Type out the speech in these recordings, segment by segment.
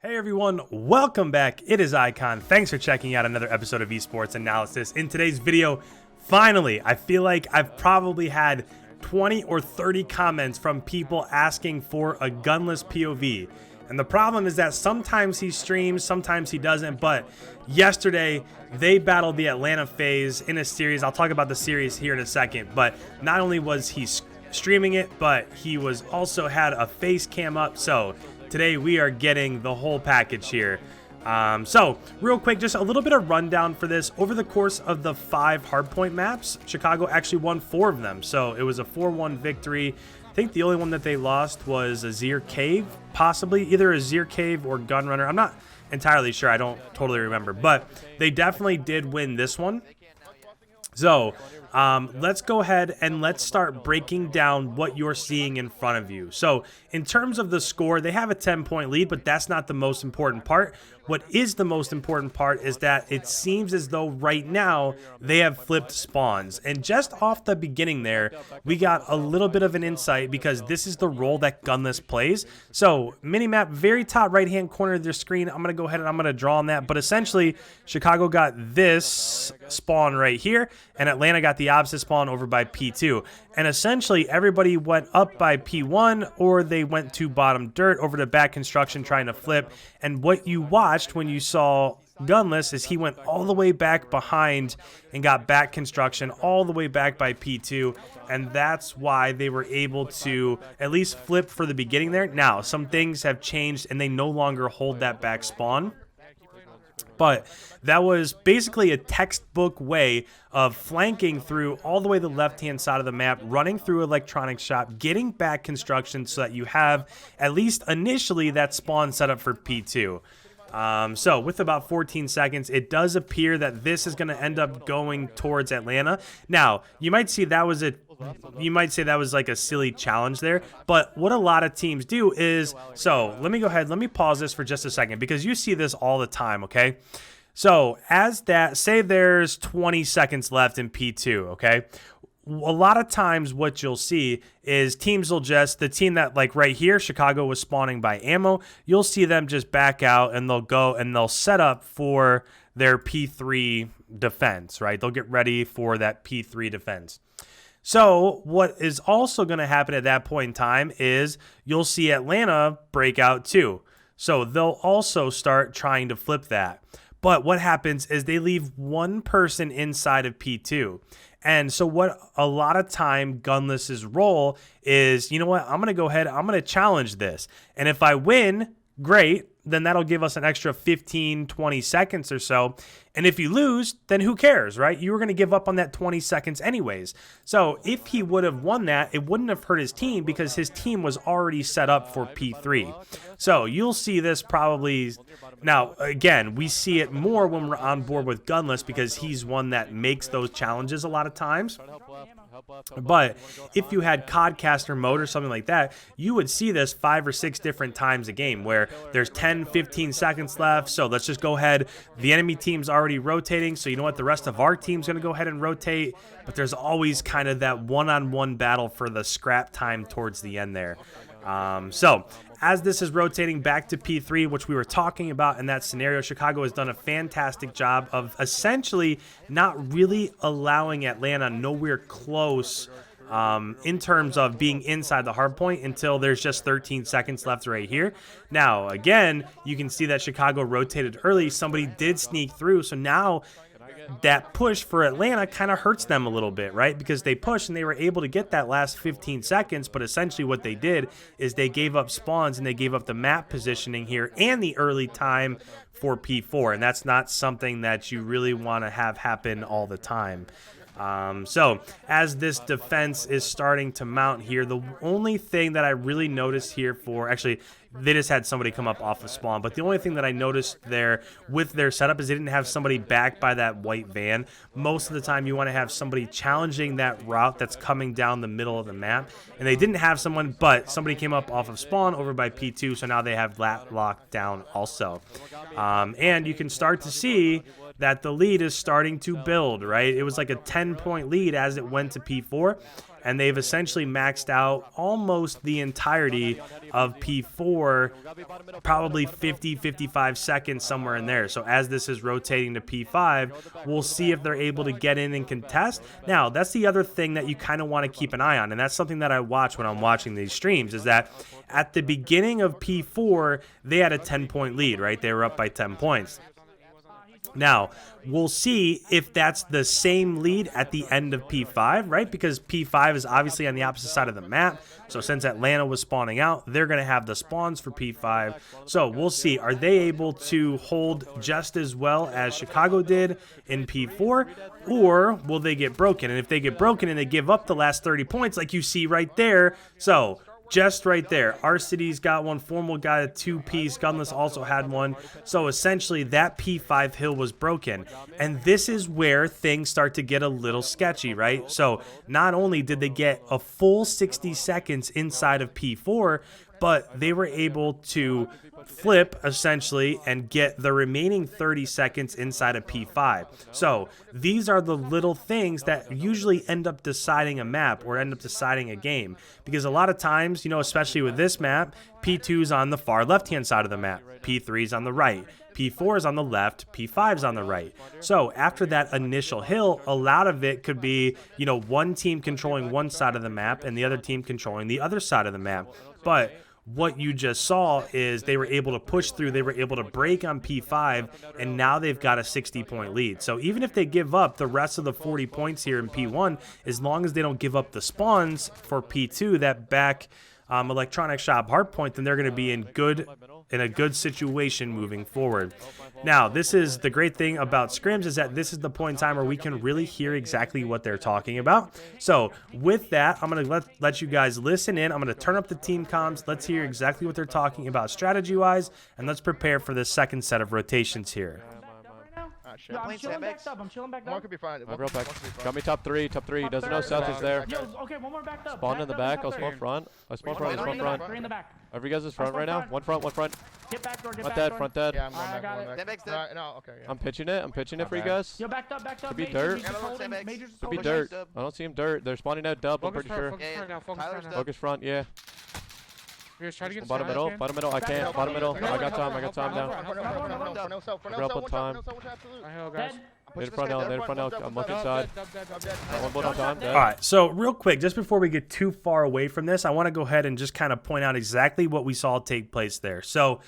Hey everyone, welcome back. It is Icon. Thanks for checking out another episode of Esports Analysis. In today's video, finally, I feel like I've probably had 20 or 30 comments from people asking for a gunless POV. And the problem is that sometimes he streams, sometimes he doesn't. But yesterday, they battled the Atlanta Faze in a series. I'll talk about the series here in a second. But not only was he streaming it, but he was also had a face cam up. So today we are getting the whole package here. So real quick, just a little bit of rundown for this. Over the course of the 5 hardpoint maps, Chicago actually won 4 of them. So it was a 4-1 victory. I think the only one that they lost was Azir Cave, possibly either Azir Cave or Gunrunner. I'm not entirely sure. I don't totally remember, but they definitely did win this one. So let's go ahead and let's start breaking down what you're seeing in front of you. So in terms of the score, they have a 10-point lead, but that's not the most important part. What is the most important part is that it seems as though right now they have flipped spawns. And just off the beginning there, we got a little bit of an insight because this is the role that Gunless plays. So minimap, very top right-hand corner of their screen. I'm going to go ahead and I'm going to draw on that. But essentially, Chicago got this spawn right here, and Atlanta got the opposite spawn over by P2. And essentially, everybody went up by P1, or they went to bottom dirt over to back construction trying to flip. And what you watched when you saw Gunless is he went all the way back behind and got back construction all the way back by P2. And that's why they were able to at least flip for the beginning there. Now, some things have changed, and they no longer hold that back spawn. But that was basically a textbook way of flanking through all the way to the left-hand side of the map, running through electronic shop, getting back construction so that you have, at least initially, that spawn set up for P2. So with about 14 seconds, it does appear that this is going to end up going towards Atlanta. Now, you might say that was like a silly challenge there, but what a lot of teams do is, so let me go ahead, let me pause this for just a second because you see this all the time, okay? So as that, say there's 20 seconds left in P2, okay? A lot of times what you'll see is teams will just, the team that like right here, Chicago was spawning by ammo, you'll see them just back out and they'll go and they'll set up for their P3 defense, right? They'll get ready for that P3 defense. So what is also going to happen at that point in time is you'll see Atlanta break out too. So they'll also start trying to flip that. But what happens is they leave one person inside of P2. And so what a lot of time Gunless's role is, you know what, I'm going to go ahead, I'm going to challenge this. And if I win, great, then that'll give us an extra 15, 20 seconds or so. And if you lose, then who cares, right? You were going to give up on that 20 seconds anyways. So if he would have won that, it wouldn't have hurt his team because his team was already set up for P3. So you'll see this probably. Now, again, we see it more when we're on board with Gunless because he's one that makes those challenges a lot of times. But if you had Codcaster mode or something like that, you would see this 5 or 6 different times a game where there's 10, 15 seconds left. So let's just go ahead. The enemy team's already rotating. So you know what? The rest of our team's going to go ahead and rotate. But there's always kind of that one-on-one battle for the scrap time towards the end there. So as this is rotating back to P3, which we were talking about in that scenario, Chicago has done a fantastic job of essentially not really allowing Atlanta nowhere close in terms of being inside the hard point until there's just 13 seconds left right here. Now, again, you can see that Chicago rotated early. Somebody did sneak through. So now that push for Atlanta kind of hurts them a little bit, right? Because they pushed and they were able to get that last 15 seconds, but essentially what they did is they gave up spawns and they gave up the map positioning here and the early time for P4, and that's not something that you really want to have happen all the time. So as this defense is starting to mount here, the only thing that I really noticed here for, actually, they just had somebody come up off of spawn, but the only thing that I noticed there with their setup is they didn't have somebody back by that white van. Most of the time you want to have somebody challenging that route that's coming down the middle of the map, and they didn't have someone, but somebody came up off of spawn over by P2, so now they have that locked down also. And you can start to see that the lead is starting to build, right? It was like a 10-point lead as it went to P4. and they've essentially maxed out almost the entirety of P4, probably 50-55 seconds, somewhere in there. So as this is rotating to P5, we'll see if they're able to get in and contest. Now, that's the other thing that you kind of want to keep an eye on, and that's something that I watch when I'm watching these streams, is that at the beginning of P4, they had a 10-point lead, right? They were up by 10 points. Now, we'll see if that's the same lead at the end of P5, right? Because P5 is obviously on the opposite side of the map. So since Atlanta was spawning out, they're going to have the spawns for P5. So we'll see. Are they able to hold just as well as Chicago did in P4? Or will they get broken? And if they get broken and they give up the last 30 points, like you see right there, so just right there, our city's got one, Formal got a 2-piece, GUNLESS also had one. So essentially that P5 hill was broken, and this is where things start to get a little sketchy, right? So not only did they get a full 60 seconds inside of P4, but they were able to flip essentially and get the remaining 30 seconds inside of P5. So these are the little things that usually end up deciding a map or end up deciding a game, because a lot of times, you know, especially with this map, P2 is on the far left hand side of the map, P3 is on the right, P4 is on the left, P5 is on the right. So after that initial hill, a lot of it could be, you know, one team controlling one side of the map and the other team controlling the other side of the map. But what you just saw is they were able to push through, they were able to break on P5, and now they've got a 60-point lead. So even if they give up the rest of the 40 points here in P1, as long as they don't give up the spawns for P2, that back electronic shop Hardpoint, then they're going to be in a good situation moving forward. Now, this is the great thing about scrims, is that this is the point in time where we can really hear exactly what they're talking about. So with that, I'm going to let you guys listen in. I'm going to turn up the team comms. Let's hear exactly what they're talking about strategy-wise, and let's prepare for the second set of rotations here. Yo, I'm chilling backed up. I'm chilling backed up. One could be fine. Real back. Got me top three. Doesn't know south is there. Yo, okay, one more backed up. Spawn in the back. I'll spawn front. I spawn front. I spawn front. Three in the back. Every guys is front right now. One front. Get back door. Get Front back dead. door. Front dead. Yeah, I'm going back. That makes sense. No, okay. Yeah. I'm pitching it for you guys. Yo, backed up. Could be dirt. Could be dirt. I don't see him dirt. They're spawning out dub. I'm pretty sure. Focus front. Yeah. Bottom middle. I can't. Bottom middle. I got time now. Up time. They're front out. I'm looking side. One bullet on time. All right, so real quick, just before we get too far away from this, I want to go ahead and just kind of point out exactly what we saw take place there. So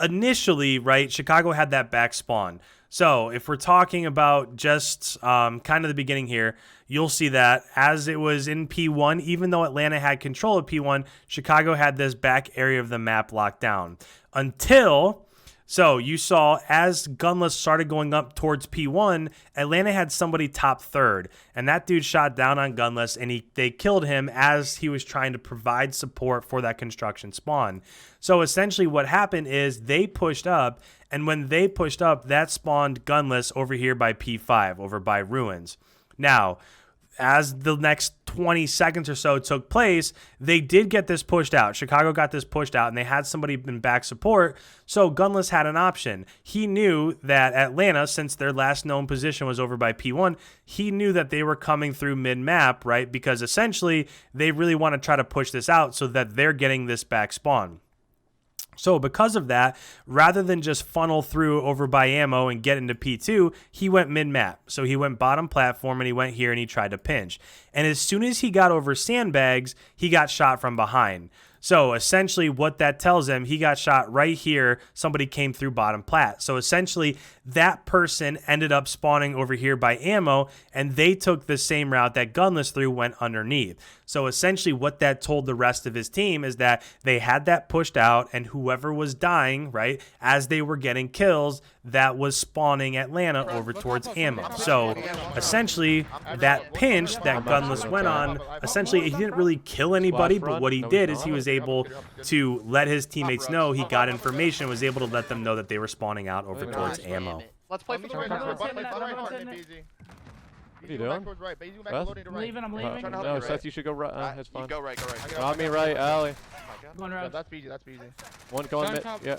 initially, right, Chicago had that back spawn. So if we're talking about just kind of the beginning here, you'll see that as it was in P1, even though Atlanta had control of P1, Chicago had this back area of the map locked down until... So you saw as GUNLESS started going up towards P1, Atlanta had somebody top third, and that dude shot down on GUNLESS, and they killed him as he was trying to provide support for that construction spawn. So essentially what happened is they pushed up, and when they pushed up, that spawned GUNLESS over here by P5, over by Ruins. Now, as the next 20 seconds or so took place, they did get this pushed out. Chicago got this pushed out, and they had somebody in back support, so GUNLESS had an option. He knew that Atlanta, since their last known position was over by P1, he knew that they were coming through mid-map, right? Because essentially, they really want to try to push this out so that they're getting this back spawn. So because of that, rather than just funnel through over by ammo and get into P2, he went mid-map. So he went bottom platform and he went here and he tried to pinch. And as soon as he got over sandbags, he got shot from behind. So essentially what that tells him, he got shot right here. Somebody came through bottom plat. So essentially that person ended up spawning over here by ammo, and they took the same route that GUNLESS through, went underneath. So essentially what that told the rest of his team is that they had that pushed out, and whoever was dying, right, as they were getting kills, that was spawning Atlanta over towards ammo. So essentially that pinch that GUNLESS went on, essentially he didn't really kill anybody, but what he did is he was able to let his teammates know, he got information, was able to let them know that they were spawning out over towards ammo. Let's play for What are you doing? I'm leaving. No, Seth, you should go right. It's fine. Go right. On me right, alley. Going right. That's BG. One going mid. Yeah.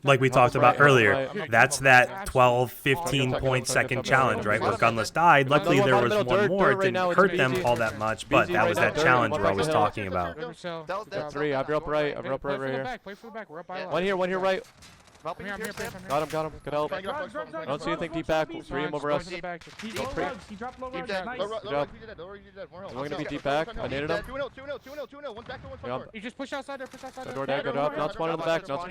like we talked about earlier, that's that 12, 15 point second challenge, right? Where GUNLESS died. Luckily, there was one more. It didn't hurt them all that much, but that was that challenge we're always talking about. Three. I have your up right. I have your up right here. One here, right. Got him. Good help. I don't see anything deep back. 3 him over us. He dropped low rugs. Nice. Good job. I'm going to be deep back. I needed him. 2-0. One back door. You just push outside there. The door there. Good job. Not spawn in the back. Got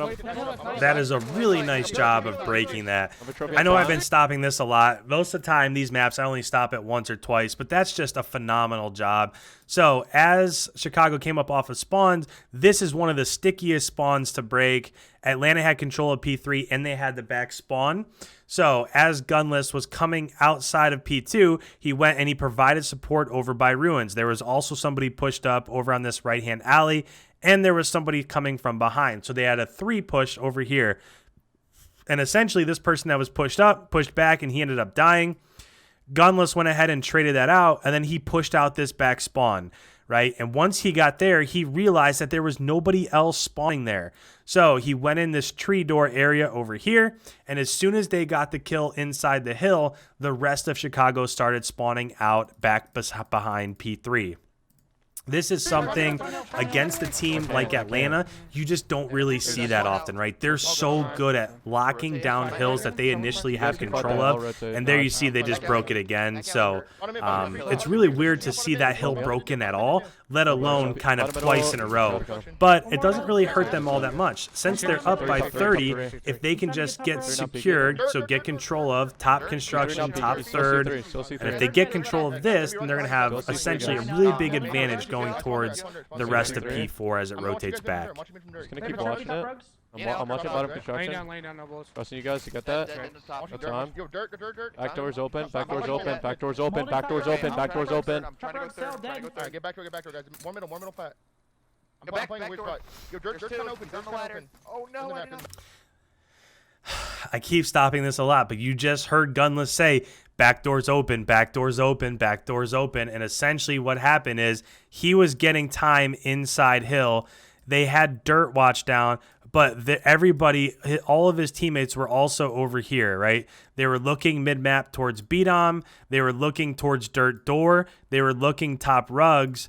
him. That is a really nice job of breaking that. I know I've been stopping this a lot. Most of the time, these maps, I only stop it once or twice, but that's just a phenomenal job. So as Chicago came up off of spawns, this is one of the stickiest spawns to break. Atlanta had control of P3 and they had the back spawn. So as GUNLESS was coming outside of P2, he went and he provided support over by ruins. There was also somebody pushed up over on this right-hand alley, and there was somebody coming from behind. So they had a 3 push over here. And essentially this person that was pushed up, pushed back, and he ended up dying. GUNLESS went ahead and traded that out, and then he pushed out this back spawn, right? And once he got there, he realized that there was nobody else spawning there. So he went in this tree door area over here, and as soon as they got the kill inside the hill, the rest of Chicago started spawning out back behind P3. This is something against a team like Atlanta, you just don't really see that often, right? They're so good at locking down hills that they initially have control of, and there you see they just broke it again. So it's really weird to see that hill broken at all, let alone kind of twice in a row. But it doesn't really hurt them all that much. Since they're up by 30, if they can just get secured, so get control of top construction, top third, and if they get control of this, then they're going to have essentially a really big advantage going towards the rest of P4 as it rotates back. Just gonna keep watching it. I'm watching bottom construction. Trusting you guys to get that. That's on. Back doors open. Back doors open. Back doors open. Back doors open. Back doors open. I'm trying to go third. Get back door, guys. More middle, flat. I'm playing weird spot. Yo, dirt's kind of open. Dirt's kind of open. Oh no, I keep stopping this a lot, but you just heard GUNLESS say, back doors open, back doors open, back doors open. And essentially what happened is he was getting time inside hill. They had dirt watch down, but everybody, all of his teammates were also over here, right? They were looking mid-map towards B-Dom. They were looking towards dirt door. They were looking top rugs,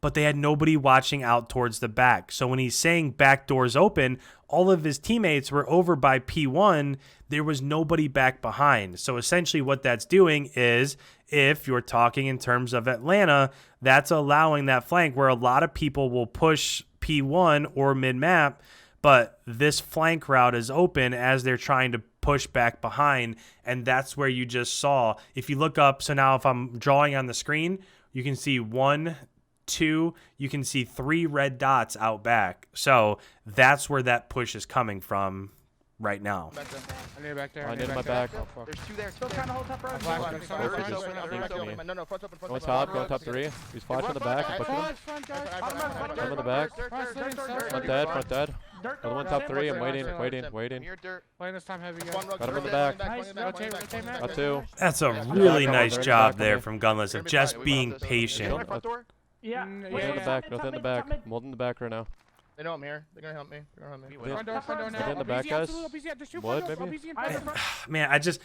but they had nobody watching out towards the back. So when he's saying back doors open, all of his teammates were over by P1. There was nobody back behind. So essentially what that's doing is, if you're talking in terms of Atlanta, that's allowing that flank where a lot of people will push P1 or mid-map, but this flank route is open as they're trying to push back behind, and that's where you just saw. If you look up, so now if I'm drawing on the screen, you can see 1, 2, you can see 3 red dots out back. So that's where that push is coming from right now. I need back there. I need my back. There's 2 there. Still trying to hold top right. No, front's open. Going top 3. He's flashing the back. I'm in the back. Front dead. Another one top 3. I'm waiting. Playing this time heavy. Got him in the back. Nice. Got 2. That's a really nice job there from GUNLESS of just being patient. Yeah. Nothing in the back. Nothing in the back. I'm holding the back right now. They know I'm here. They're gonna help me. Front door now. In the back, guys. What, maybe? Man, I just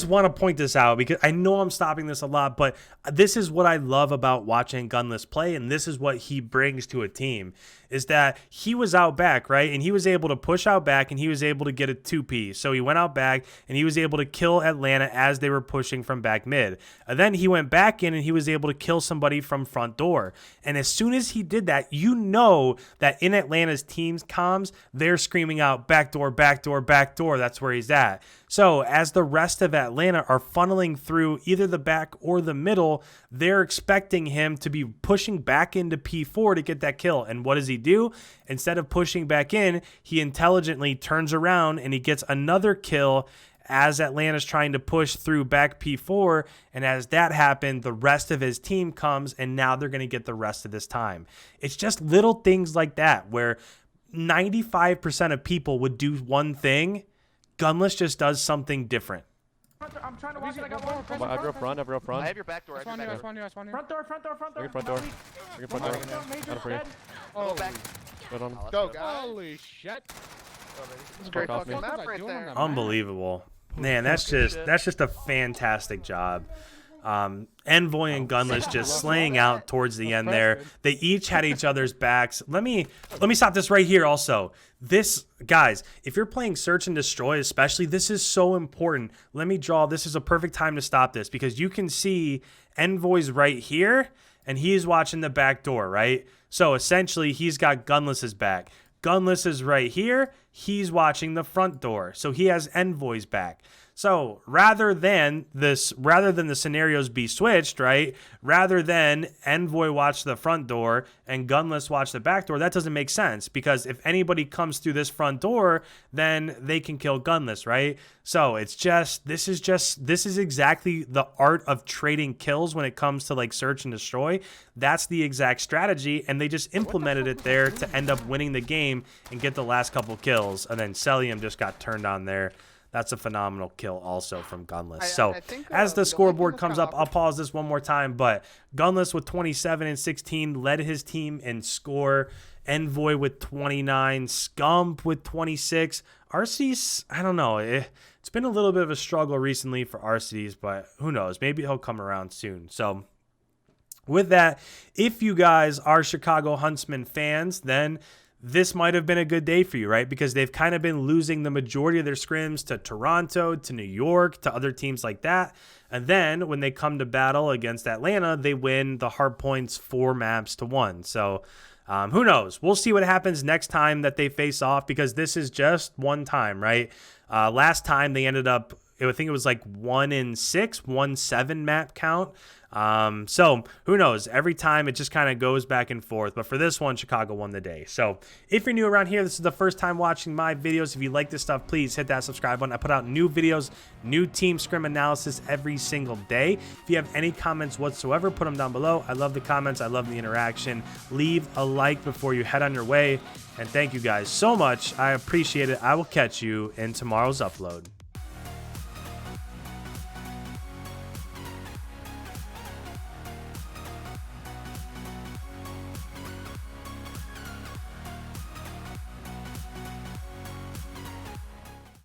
want to point this out because I know I'm stopping this a lot, but this is what I love about watching GUNLESS play, and this is what he brings to a team, is that he was out back, right? And he was able to push out back, and he was able to get a 2P. So he went out back, and he was able to kill Atlanta as they were pushing from back mid. And then he went back in, and he was able to kill somebody from front door. And as soon as he did that, you know that in Atlanta's team's comms, they're screaming out backdoor, backdoor, backdoor. That's where he's at. So as the rest of Atlanta are funneling through either the back or the middle, they're expecting him to be pushing back into P4 to get that kill. And what does he do? Instead of pushing back in, he intelligently turns around and he gets another kill as Atlanta's trying to push through back P4. And as that happened, the rest of his team comes, and now they're going to get the rest of this time. It's just little things like that where 95% of people would do one thing. GUNLESS just does something different. I'm trying to watch it. I got one. I have front. I have your back door. Front door. Front door. Got him for you. Oh, back. Good on him. Go, guys. Holy shit. It's great fucking map right there. Unbelievable. Man, that's just a fantastic job. Envoy and Gunless just slaying out towards the end there. They each had each other's backs. Let me stop this right here also. This, guys, if you're playing Search and Destroy especially, this is so important. Let me draw. This is a perfect time to stop this because you can see Envoy's right here and he's watching the back door, right? So essentially he's got Gunless's back. Gunless is right here. He's watching the front door. So he has Envoy's back. So rather than the scenarios be switched, right? Rather than Envoy watch the front door and Gunless watch the back door, that doesn't make sense because if anybody comes through this front door, then they can kill Gunless, right? So it's just this is exactly the art of trading kills when it comes to like Search and Destroy. That's the exact strategy, and they just implemented it there to end up winning the game and get the last couple kills. And then Celium just got turned on there. That's a phenomenal kill also from Gunless. So as the scoreboard comes up, I'll pause this one more time. But Gunless with 27 and 16 led his team in score. Envoy with 29. Scump with 26. Arceus, I don't know. It's been a little bit of a struggle recently for Arceus, but who knows? Maybe he'll come around soon. So with that, if you guys are Chicago Huntsmen fans, then this might have been a good day for you, right? Because they've kind of been losing the majority of their scrims to Toronto, to New York, to other teams like that. And then when they come to battle against Atlanta, they win the Hardpoints 4-1. So who knows? We'll see what happens next time that they face off because this is just one time, right? Last time they ended up, I think it was like 1-6, 1-7 map count. So who knows? Every time it just kind of goes back and forth. But for this one, Chicago won the day. So if you're new around here, this is the first time watching my videos. If you like this stuff, please hit that subscribe button. I put out new videos, new team scrim analysis every single day. If you have any comments whatsoever, put them down below. I love the comments. I love the interaction. Leave a like before you head on your way. And thank you guys so much. I appreciate it. I will catch you in tomorrow's upload.